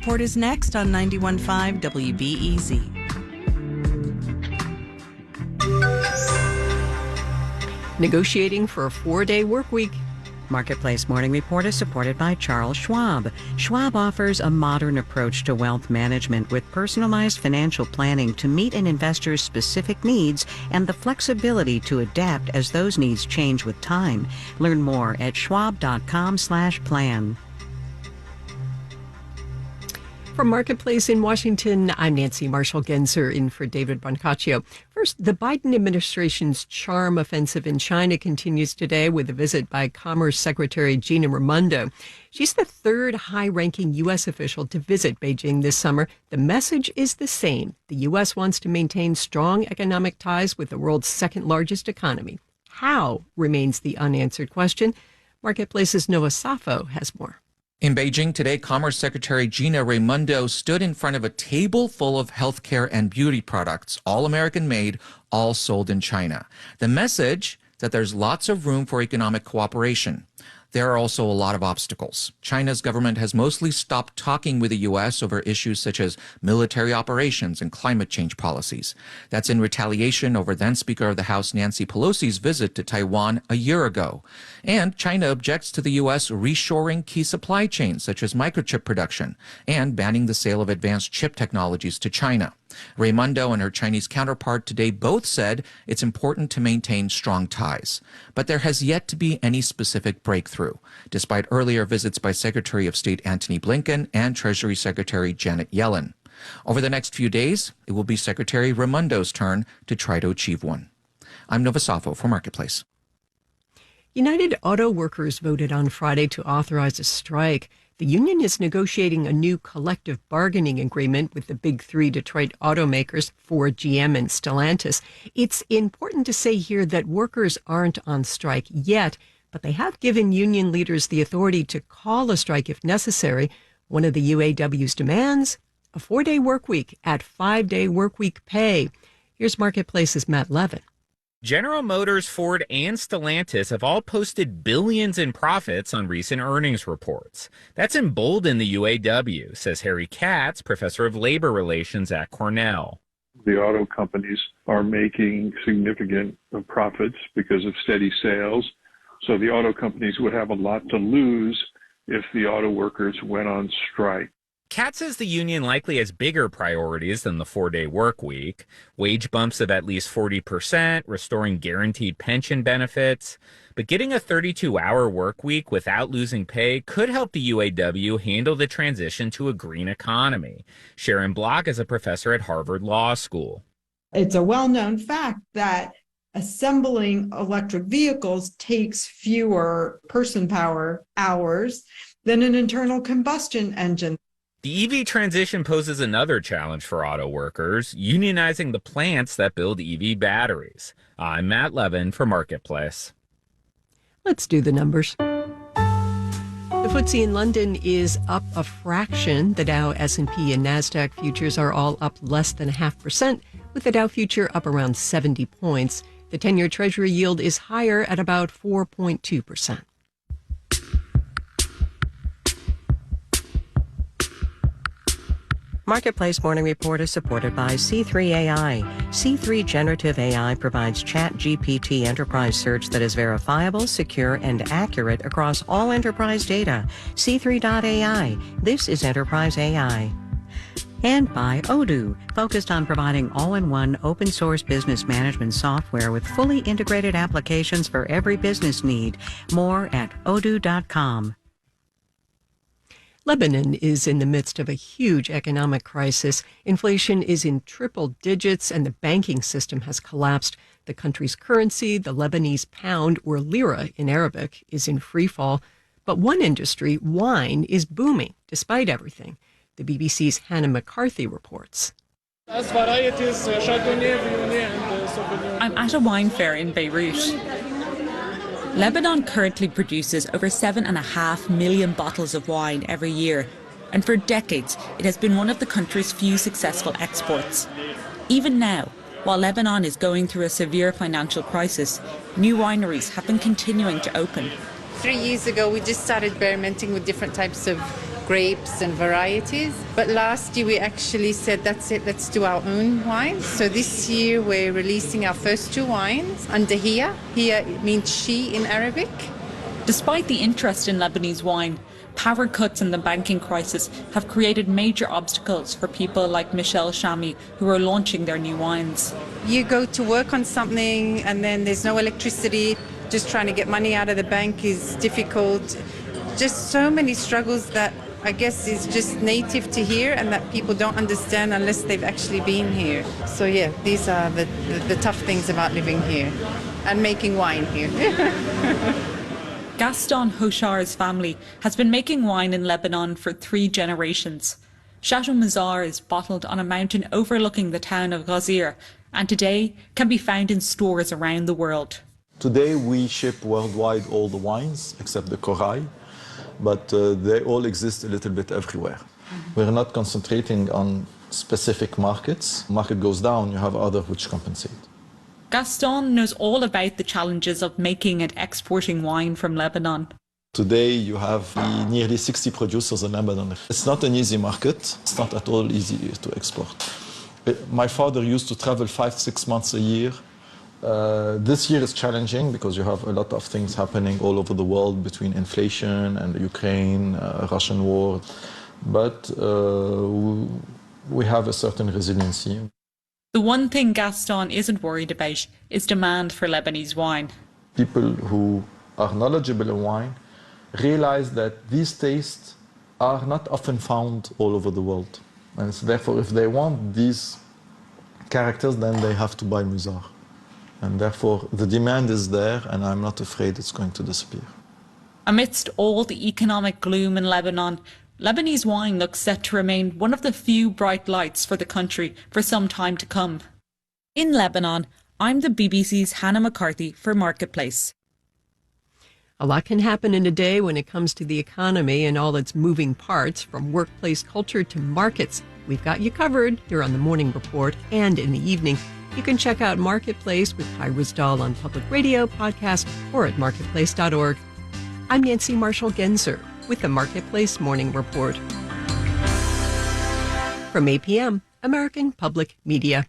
Report is next on 91.5 WBEZ. Negotiating for a 4-day work week. Marketplace Morning Report is supported by Charles Schwab. Schwab offers a modern approach to wealth management with personalized financial planning to meet an investor's specific needs and the flexibility to adapt as those needs change with time. Learn more at schwab.com/plan. From Marketplace in Washington, I'm Nancy Marshall-Genzer in for David Brancaccio. First, the Biden administration's charm offensive in China continues today with a visit by Commerce Secretary Gina Raimondo. She's the third high-ranking U.S. official to visit Beijing this summer. The message is the same. The U.S. wants to maintain strong economic ties with the world's second-largest economy. How remains the unanswered question. Marketplace's Noah Safo has more. In Beijing today, Commerce Secretary Gina Raimondo stood in front of a table full of healthcare and beauty products, all American-made, all sold in China. The message that there's lots of room for economic cooperation. There are also a lot of obstacles. China's government has mostly stopped talking with the U.S. over issues such as military operations and climate change policies. That's in retaliation over then Speaker of the House Nancy Pelosi's visit to Taiwan a year ago. And China objects to the U.S. reshoring key supply chains such as microchip production and banning the sale of advanced chip technologies to China. Raimondo and her Chinese counterpart today both said it's important to maintain strong ties. But there has yet to be any specific breakthrough, despite earlier visits by Secretary of State Antony Blinken and Treasury Secretary Janet Yellen. Over the next few days, it will be Secretary Raimondo's turn to try to achieve one. I'm Noah Safo for Marketplace. United Auto Workers voted on Friday to authorize a strike. The union is negotiating a new collective bargaining agreement with the big three Detroit automakers, Ford, GM, and Stellantis. It's important to say here that workers aren't on strike yet, but they have given union leaders the authority to call a strike if necessary. One of the UAW's demands, a 4-day work week at 5-day work week pay. Here's Marketplace's Matt Levin. General Motors, Ford, and Stellantis have all posted billions in profits on recent earnings reports. That's emboldened the UAW, says Harry Katz, professor of labor relations at Cornell. The auto companies are making significant profits because of steady sales. So the auto companies would have a lot to lose if the auto workers went on strike. Katz says the union likely has bigger priorities than the 4-day work week, wage bumps of at least 40%, restoring guaranteed pension benefits. But getting a 32-hour work week without losing pay could help the UAW handle the transition to a green economy. Sharon Block is a professor at Harvard Law School. It's a well-known fact that assembling electric vehicles takes fewer person power hours than an internal combustion engine. The EV transition poses another challenge for auto workers, unionizing the plants that build EV batteries. I'm Matt Levin for Marketplace. Let's do the numbers. The FTSE in London is up a fraction. The Dow, S&P, and NASDAQ futures are all up less than 0.5%, with the Dow future up around 70 points. The 10-year Treasury yield is higher at about 4.2%. Marketplace Morning Report is supported by C3 AI. C3 Generative AI provides ChatGPT enterprise search that is verifiable, secure, and accurate across all enterprise data. C3.ai. This is enterprise AI. And by Odoo, focused on providing all-in-one open-source business management software with fully integrated applications for every business need. More at odoo.com. Lebanon is in the midst of a huge economic crisis. Inflation is in triple digits and the banking system has collapsed. The country's currency, the Lebanese pound, or lira in Arabic, is in free fall. But one industry, wine, is booming despite everything. The BBC's Hannah McCarthy reports. I'm at a wine fair in Beirut. Lebanon currently produces over 7.5 million bottles of wine every year, and for decades it has been one of the country's few successful exports. Even now, while Lebanon is going through a severe financial crisis, new wineries have been continuing to open. 3 years ago we just started experimenting with different types of grapes and varieties. But last year we actually said, that's it, let's do our own wine. So this year we're releasing our first 2 wines under Hiya. Hiya means she in Arabic. Despite the interest in Lebanese wine, power cuts and the banking crisis have created major obstacles for people like Michelle Shami, who are launching their new wines. You go to work on something and then there's no electricity. Just trying to get money out of the bank is difficult. Just so many struggles that I guess is just native to here and that people don't understand unless they've actually been here. So yeah, these are the tough things about living here and making wine here. Gaston Hochar's family has been making wine in Lebanon for 3 generations. Chateau Mazar is bottled on a mountain overlooking the town of Ghazir and today can be found in stores around the world. Today we ship worldwide all the wines except the Korai, but they all exist a little bit everywhere. We're not concentrating on specific markets. Market goes down, you have other which compensate. Gaston knows all about the challenges of making and exporting wine from Lebanon. Today you have nearly 60 producers in Lebanon. It's not an easy market. It's not at all easy to export. My father used to travel 5-6 months a year. This year is challenging because you have a lot of things happening all over the world between inflation and the Ukraine, Russian war. But we have a certain resiliency. The one thing Gaston isn't worried about is demand for Lebanese wine. People who are knowledgeable in wine realize that these tastes are not often found all over the world. And so therefore, if they want these characters, then they have to buy Mazar. And therefore, the demand is there, and I'm not afraid it's going to disappear. Amidst all the economic gloom in Lebanon, Lebanese wine looks set to remain one of the few bright lights for the country for some time to come. In Lebanon, I'm the BBC's Hannah McCarthy for Marketplace. A lot can happen in a day when it comes to the economy and all its moving parts, from workplace culture to markets. We've got you covered here on the Morning Report and in the evening. You can check out Marketplace with Kai Ryssdal on Public Radio, podcast, or at marketplace.org. I'm Nancy Marshall-Genzer with the Marketplace Morning Report. From APM, American Public Media.